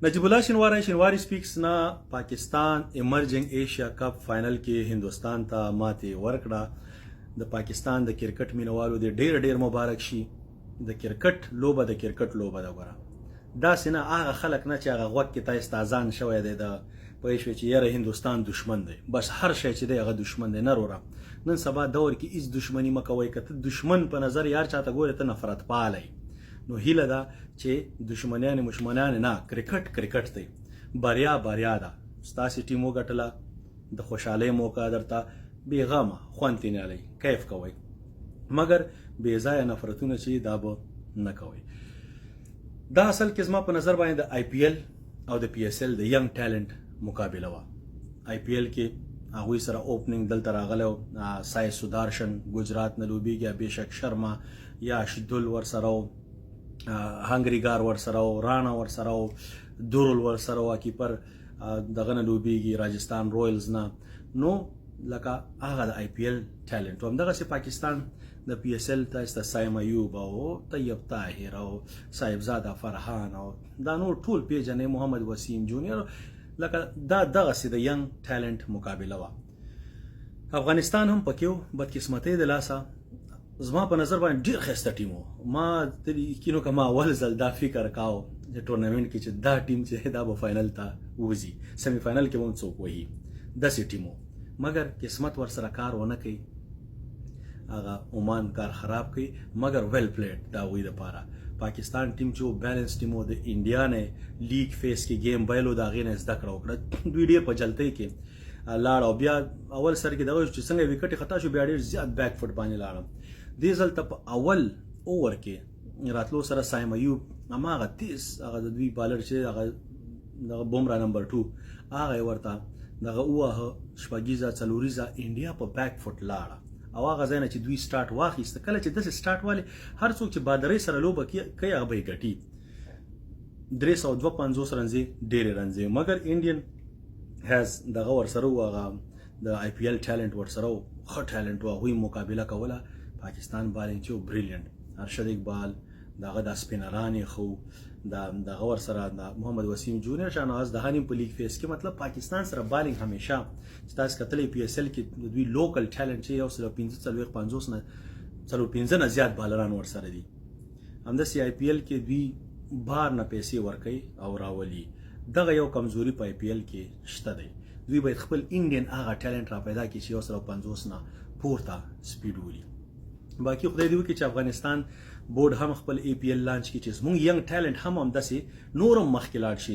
نجیب الله شینواری سپیکس نه پاکستان ایمرجنګ ایشیا کپ فائنل کې هندوستان ته ماتې ورکړه. د پاکستان د کرکټ مینوالو د ډیر مبارک شي. د کرکټ لوبه د کرکټ لوبه ده. ګوره دا سینه هغه خلک نه چې هغه وخت کې تاسو تازان شوی دی د پېښې چې یاره هندوستان دشمن دی، بس هر شی چې دی هغه دشمن دی. نه وروره نن سبا دور کې هیڅ دشمنی مه کوئ. که ته دشمن په نظر یار چاته ګورې ته نفرت پالی. نو هیله ده چې دشمنیان مشمنان نه، کرکټ دی. بریا ده. ستاسو ټیم وګټله، د خوشحالۍ موقع درته بیغمه خوند تینالی کیف کوئ، مګر بې ځایه نفرتونه چې دا به نه کوئ. دا اصل کې زما په نظر باندې د آی پی ایل او د پی ایس ایل د ینګ ټیلنټ مقابله وه. آی پی ایل کې هغوی سره اوپننګ دلته راغلی و، سای سودارشن ګجرات نه لوبیږي، ابیشک شرما یا شدول ورسره و، هنګریګار ورسره و، رانا ورسره و، دورل ورسره و، کیپر دغه نه لوبیږي راجستان رویلز نه. نو لکه هغه د آی پی ایل ټیلنټ و. همدغسې پاکستان د پی ایس ایل تاسو ته سایم ایوب او طیب طاهر او صاحبزاده فرحان او دا نور ټول پیژنې، محمد وسیم جونیور، لکه دا دغسې د ینګ ټیلنټ مقابله وه. افغانستان هم پکې و. بدقسمتۍ د لاسه زما په نظر باندې ډېر ښایسته ټیم و. ما کینو که ما اول ځل دا فکر کاو د ټورنمنټ کې چې دا ټیم چې دا به فاینل ته وځي، سیمی فاینل کې به هم څوک وهي، داسې ټیم و. مګر قسمت ورسره کار ونه کوي، هغه عمان کار خراب کوي. مګر ویل پلیډ د هغوی دپاره. پاکستان ټیم چې و بیلنس ټیم و. د انډیا نه لیګ فیس کې گیم بایلو، د هغې نه زده کړه وکړه. دوی ډېر په جلتۍ کې لاړ او بیا اول سر کې دغه چې څنګه وکټ خطا شو، بیا ډېر زیات بیک فوټ باندې لاړم. دې ځل ته په اول اوور کې راتلو سره سایم ایوب هماغه تیز هغه د دوی بالر چې هغه بومرا نمبر 2 هغه یې ورته دغه وواهه شپږیزه څلوریزه، انډیا په بیک فوټ لاړه او هغه ځای نه چې دوی سټارټ واخیسته. کله چې داسې سټارټ والي هر څوک چې بادرۍ سره لوبه کوي هغه به یې ګټي. 352 رنزې ډېرې رنزې، مګر انډین هیز دغه ورسره و، هغه د آی پی ایل ټیلنټ ورسره و، ښه ټیلنټ و. هغوی مقابله کوله. پاکستان بالینګ چې و بریلیانټ، ارشد اقبال دغه د سپینران یې ښه، دغه ورسره د محمد وسیم جونیور، شاهنواز دهاني په لیګ فیس کې. مطلب پاکستان سره بالینګ همیشه چې تاسو کتلی پی ایس ایل کې د دوی لوکل ټیلنټ چې یو سل 45 نه 45 نه زیات بالران ورسره دي. همداسې آی پی ایل کې دوی بار نه پیسې ورکوي او راولي. دغه یو کمزوري په آی پی ایل کې شته دی. دوی باید خپل انډین هغه ټیلنټ را پیدا کړي چې یو سل 50 نه پورته سپیډ ولي. باقي خدای دې وکړي چې افغانستان بورډ هم خپل ای پی ایل لانچ کړي چې زموږ ینګ ټیلنټ هم همداسې نور هم مخکې لاړ شي.